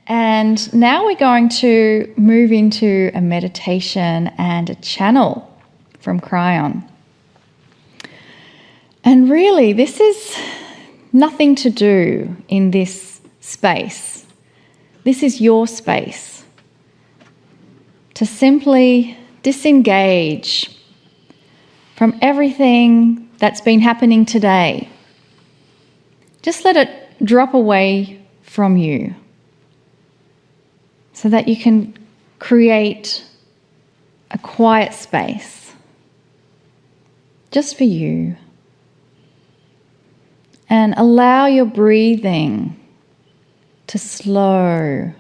And now we're going to move into a meditation and a channel from Kryon. And really, this is nothing to do in this space. This is your space to simply disengage from everything that's been happening today. Just let it drop away from you so that you can create a quiet space just for you. And allow your breathing to slow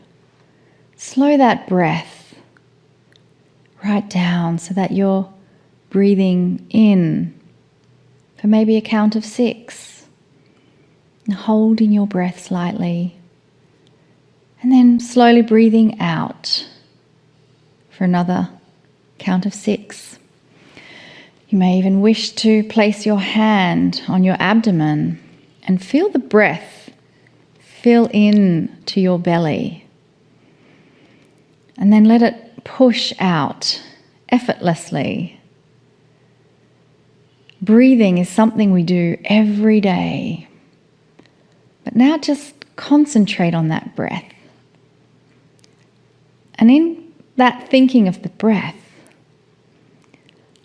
that breath right down so that you're breathing in for maybe a count of 6. And holding your breath slightly. And then slowly breathing out for another count of 6. You may even wish to place your hand on your abdomen and feel the breath fill in to your belly. And then let it push out effortlessly. Breathing is something we do every day. But now just concentrate on that breath. And in that thinking of the breath,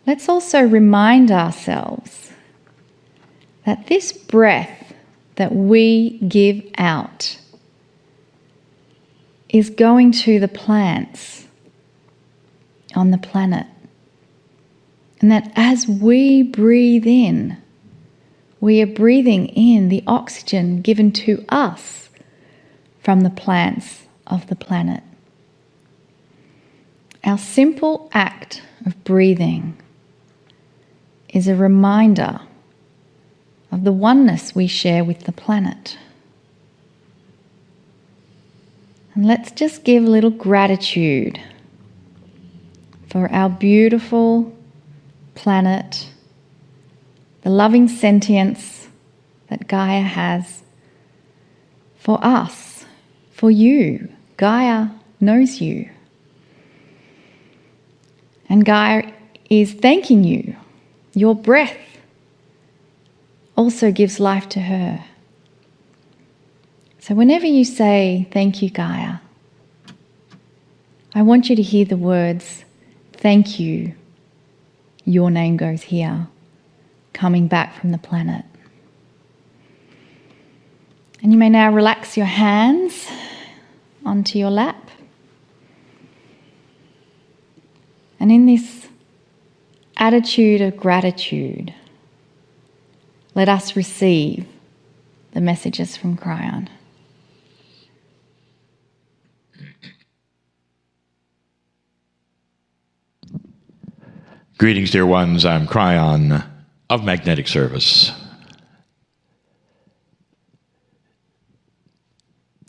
let's also remind ourselves that this breath that we give out is going to the plants on the planet. And that as we breathe in, we are breathing in the oxygen given to us from the plants of the planet. Our simple act of breathing is a reminder of the oneness we share with the planet. And let's just give a little gratitude for our beautiful planet, the loving sentience that Gaia has for us, for you. Gaia knows you. And Gaia is thanking you. Your breath also gives life to her. So whenever you say, "Thank you, Gaia," I want you to hear the words, "Thank you. Your name goes here," coming back from the planet. And you may now relax your hands onto your lap. And in this attitude of gratitude, let us receive the messages from Kryon. Greetings, dear ones. I'm Kryon of Magnetic Service.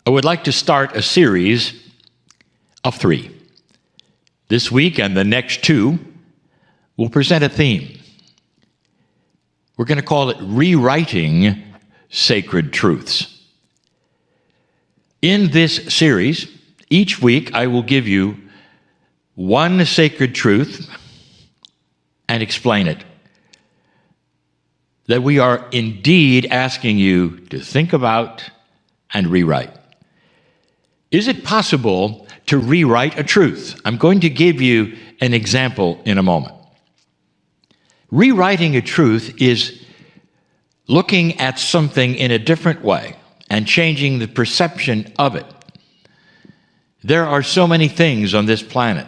I would like to start a series of 3. This week and the next 2 will present a theme. We're going to call it Rewriting Sacred Truths. In this series, each week I will give you one sacred truth and explain it. That we are indeed asking you to think about and rewrite. Is it possible to rewrite a truth? I'm going to give you an example in a moment. Rewriting a truth is looking at something in a different way and changing the perception of it. There are so many things on this planet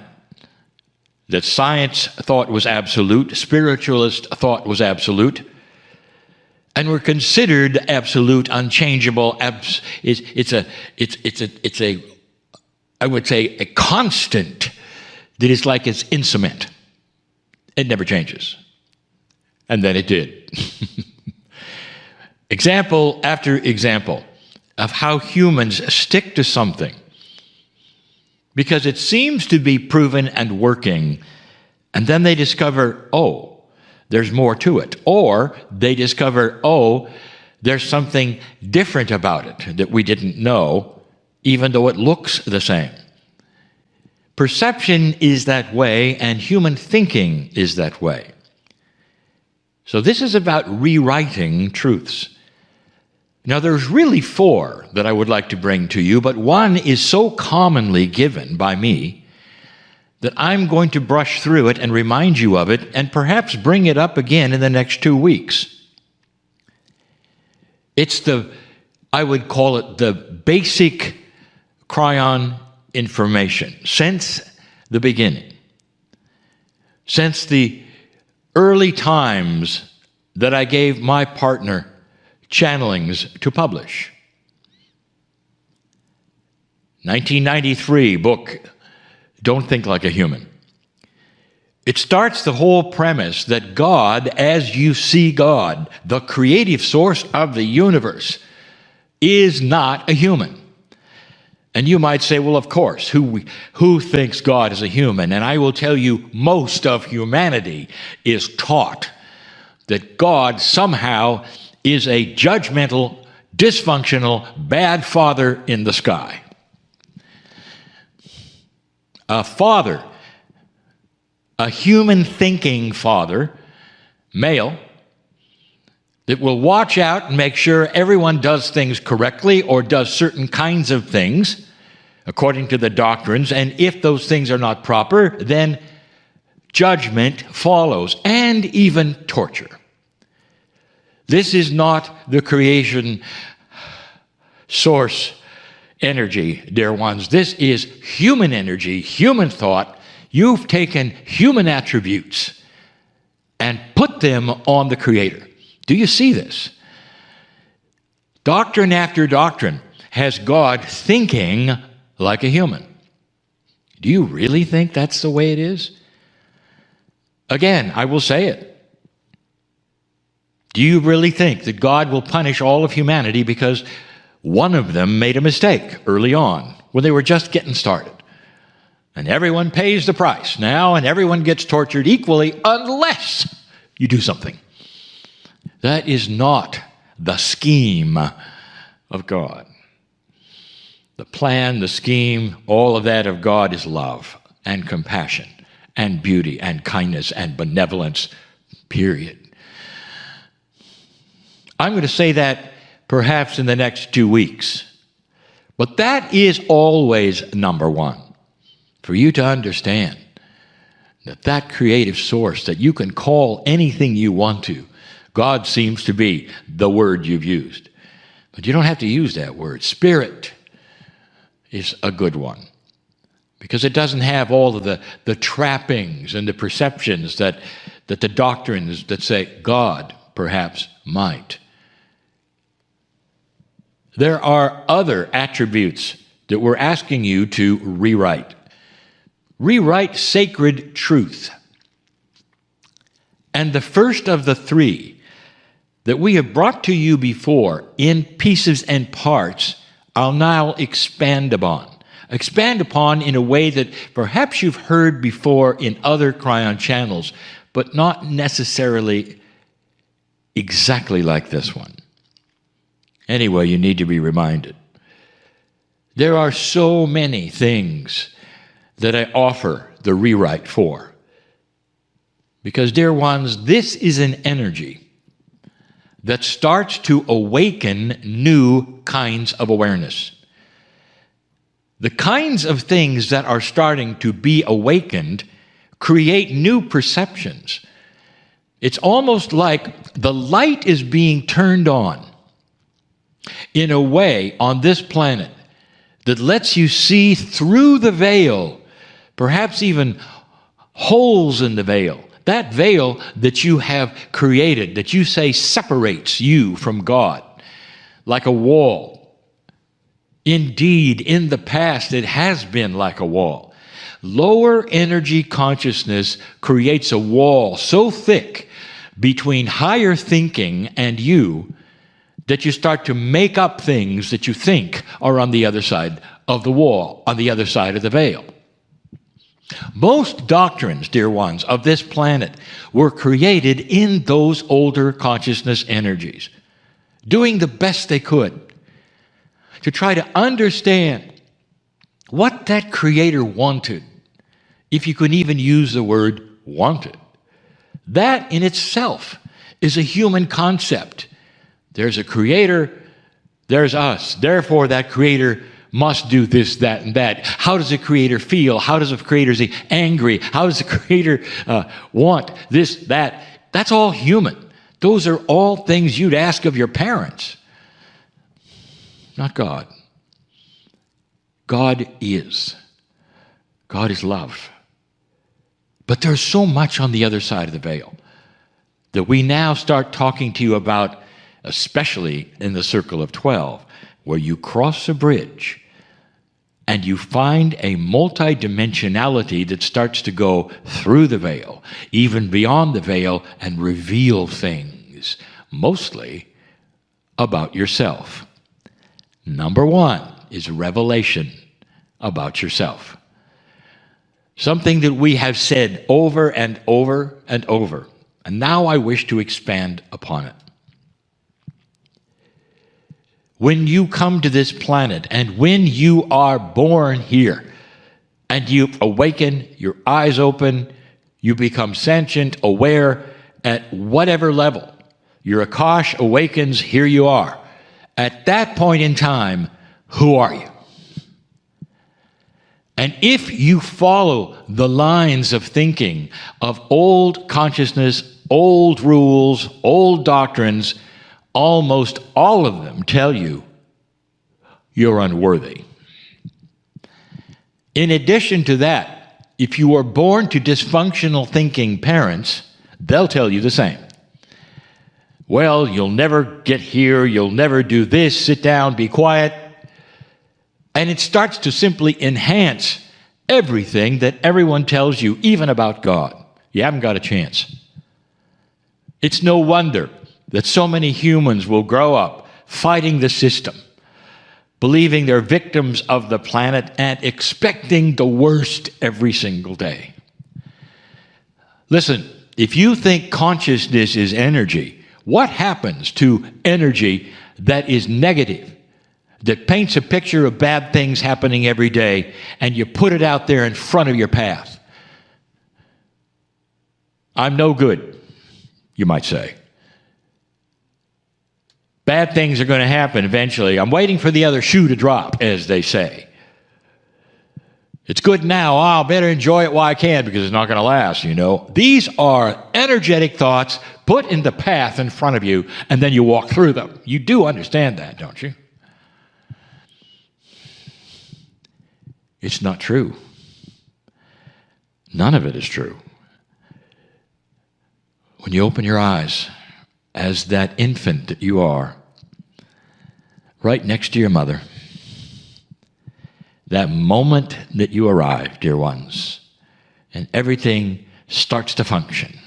that science thought was absolute, spiritualists thought was absolute, and were considered absolute, unchangeable. It's a I would say a constant that is like it's in cement. It never changes. And then it did. Example after example of how humans stick to something because it seems to be proven and working, and then they discover, oh, there's more to it. Or they discover, oh, there's something different about it that we didn't know, even though it looks the same. Perception is that way, and human thinking is that way. So this is about rewriting truths. Now, there's really 4 that I would like to bring to you, but one is so commonly given by me that I'm going to brush through it and remind you of it, and perhaps bring it up again in the next 2 weeks. It's I would call it the basic Kryon information since the beginning. Since the early times that I gave my partner channelings to publish. 1993 book, Don't Think Like a Human. It starts the whole premise that God, as you see God, the creative source of the universe, is not a human. And you might say, well, of course, who thinks God is a human? And I will tell you, most of humanity is taught that God somehow is a judgmental, dysfunctional, bad father in the sky. A father, a human thinking father, male, that will watch out and make sure everyone does things correctly or does certain kinds of things according to the doctrines, and if those things are not proper, then judgment follows, and even torture. This is not the creation source energy, dear ones. This is human energy, human thought. You've taken human attributes and put them on the Creator. Do you see this? Doctrine after doctrine has God thinking like a human. Do you really think that's the way it is? Again, I will say it. Do you really think that God will punish all of humanity because one of them made a mistake early on when they were just getting started? And everyone pays the price now, and everyone gets tortured equally unless you do something. That is not the scheme of God. The plan, the scheme, all of that of God is love and compassion and beauty and kindness and benevolence, period. I'm going to say that perhaps in the next 2 weeks. But that is always number one. For you to understand that creative source that you can call anything you want to, God seems to be the word you've used. But you don't have to use that word. Spirit is a good one, because it doesn't have all of the trappings and the perceptions that the doctrines that say God perhaps might. There are other attributes that we're asking you to rewrite. Rewrite sacred truth. And the first of the three that we have brought to you before in pieces and parts, I'll now expand upon. Expand upon in a way that perhaps you've heard before in other Kryon channels, but not necessarily exactly like this one. Anyway, you need to be reminded. There are so many things that I offer the rewrite for. Because, dear ones, this is an energy that starts to awaken new kinds of awareness. The kinds of things that are starting to be awakened create new perceptions. It's almost like the light is being turned on in a way on this planet that lets you see through the veil, perhaps even holes in the veil. That veil that you have created, that you say separates you from God, like a wall. Indeed, in the past, it has been like a wall. Lower energy consciousness creates a wall so thick between higher thinking and you that you start to make up things that you think are on the other side of the wall, on the other side of the veil. Most doctrines, dear ones, of this planet were created in those older consciousness energies, doing the best they could to try to understand what that Creator wanted, if you can even use the word wanted, that in itself is a human concept. There's a Creator, there's us. Therefore, that Creator must do this, that, and that. How does the Creator feel? How does the Creator say angry? How does the Creator want this, that? That's all human. Those are all things you'd ask of your parents, not God. God is. God is love. But there's so much on the other side of the veil that we now start talking to you about, especially in the circle of 12, where you cross a bridge and you find a multidimensionality that starts to go through the veil, even beyond the veil, and reveal things, mostly about yourself. Number one is revelation about yourself. Something that we have said over and over and over, and now I wish to expand upon it. When you come to this planet and when you are born here and you awaken, your eyes open, you become sentient, aware at whatever level, your Akash awakens, here you are. At that point in time, who are you? And if you follow the lines of thinking of old consciousness, old rules, old doctrines, almost all of them tell you you're unworthy. In addition to that, if you are born to dysfunctional thinking parents, they'll tell you the same. Well, you'll never get here, you'll never do this, sit down, be quiet. And it starts to simply enhance everything that everyone tells you, even about God. You haven't got a chance. It's no wonder that so many humans will grow up fighting the system, believing they're victims of the planet and expecting the worst every single day. Listen, if you think consciousness is energy, what happens to energy that is negative, that paints a picture of bad things happening every day, and you put it out there in front of your path? I'm no good, you might say. Bad things are going to happen eventually. I'm waiting for the other shoe to drop, as they say. It's good now. I'll better enjoy it while I can because it's not going to last, you know. These are energetic thoughts put in the path in front of you, and then you walk through them. You do understand that, don't you? It's not true. None of it is true. When you open your eyes, as that infant that you are, right next to your mother, that moment that you arrive, dear ones, and everything starts to function,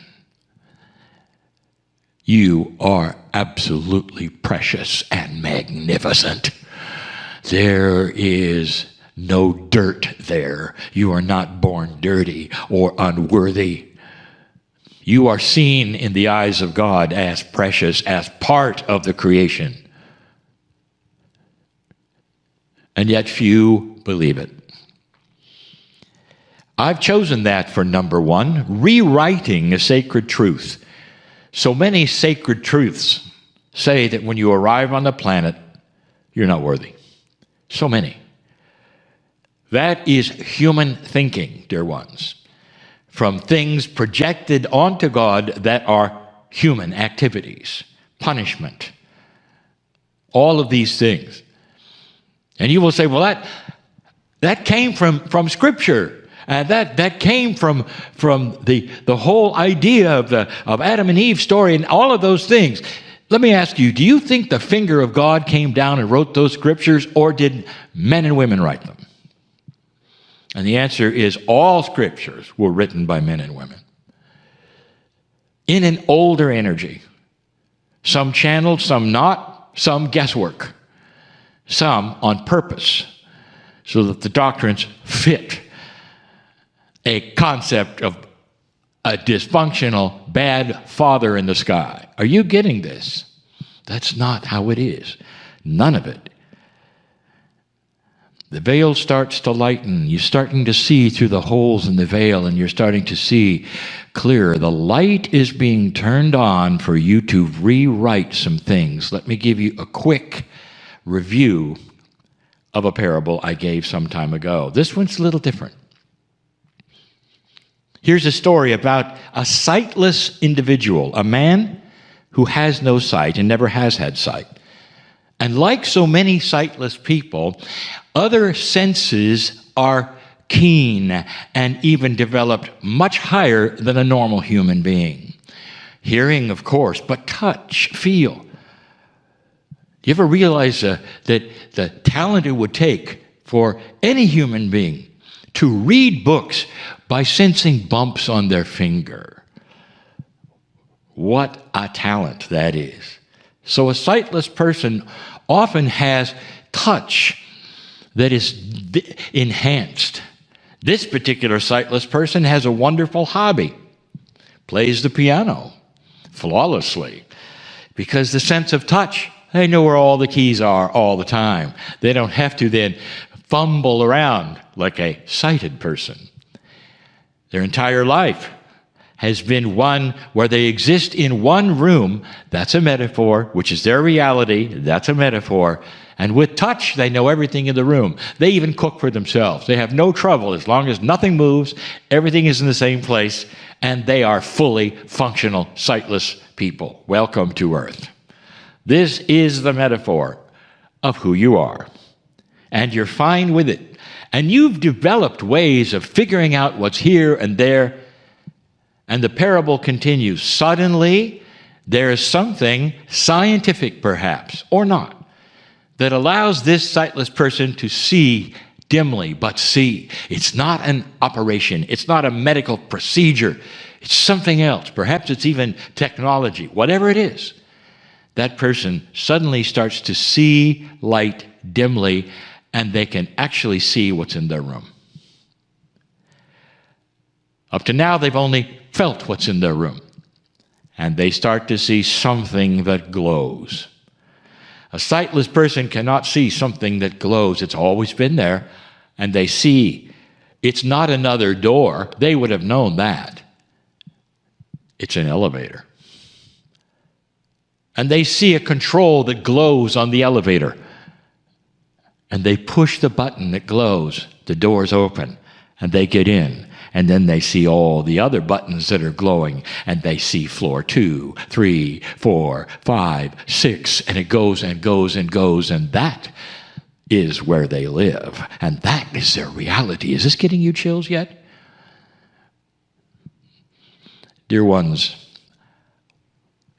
you are absolutely precious and magnificent. There is no dirt there. You are not born dirty or unworthy. You are seen in the eyes of God as precious, as part of the creation. And yet few believe it. I've chosen that for number one, rewriting a sacred truth. So many sacred truths say that when you arrive on the planet, you're not worthy. So many. That is human thinking, dear ones, from things projected onto God that are human activities, punishment, all of these things. And you will say, well, that came from Scripture. That came from the whole idea of Adam and Eve story and all of those things. Let me ask you, do you think the finger of God came down and wrote those scriptures, or did men and women write them? And the answer is all scriptures were written by men and women in an older energy. Some channeled, some not, some guesswork, some on purpose, so that the doctrines fit a concept of a dysfunctional, bad father in the sky. Are you getting this? That's not how it is. None of it. the veil starts to lighten. You're starting to see through the holes in the veil, and you're starting to see clearer. The light is being turned on for you to rewrite some things. Let me give you a quick review of a parable I gave some time ago. This one's a little different. Here's a story about a sightless individual, a man who has no sight and never has had sight. And like so many sightless people, other senses are keen and even developed much higher than a normal human being. Hearing, of course, but touch, feel. Do you ever realize that the talent it would take for any human being to read books by sensing bumps on their finger? What a talent that is. So a sightless person often has touch that is enhanced. This particular sightless person has a wonderful hobby, plays the piano flawlessly, because the sense of touch, they know where all the keys are all the time. They don't have to then fumble around like a sighted person. Their entire life has been one where they exist in one room. That's a metaphor, which is their reality. That's a metaphor. And with touch, they know everything in the room. They even cook for themselves. They have no trouble as long as nothing moves, everything is in the same place, and they are fully functional, sightless people. Welcome to Earth. This is the metaphor of who you are. And you're fine with it. And you've developed ways of figuring out what's here and there. And the parable continues. Suddenly, there is something scientific, perhaps, or not, that allows this sightless person to see dimly, but see. It's not an operation. It's not a medical procedure. It's something else. Perhaps it's even technology. Whatever it is, that person suddenly starts to see light dimly, and they can actually see what's in their room. Up to now, they've only felt what's in their room, and they start to see something that glows. A sightless person cannot see something that glows. It's always been there, and they see. It's not another door. They would have known that. It's an elevator. And they see a control that glows on the elevator. And they push the button that glows. The doors open, and they get in. And then they see all the other buttons that are glowing, and they see floor 2, 3, 4, 5, 6, and it goes and goes and goes, and that is where they live, and that is their reality. Is this getting you chills yet? Dear ones,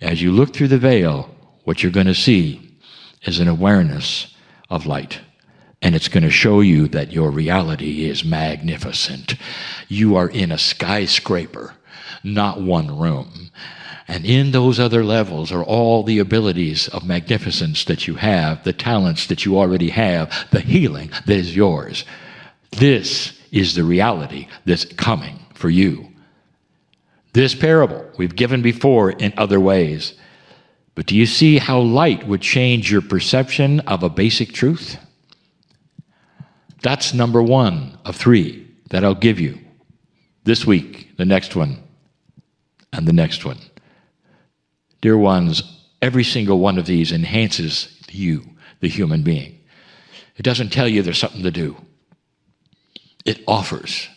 as you look through the veil, what you're going to see is an awareness of light. And it's going to show you that your reality is magnificent. You are in a skyscraper, not one room. And in those other levels are all the abilities of magnificence that you have, the talents that you already have, the healing that is yours. This is the reality that's coming for you. This parable we've given before in other ways. But do you see how light would change your perception of a basic truth? That's number 1 of 3 that I'll give you this week, the next one, and the next one. Dear ones, every single one of these enhances you, the human being. It doesn't tell you there's something to do. It offers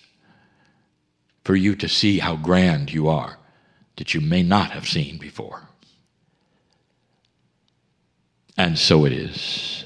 for you to see how grand you are that you may not have seen before. And so it is.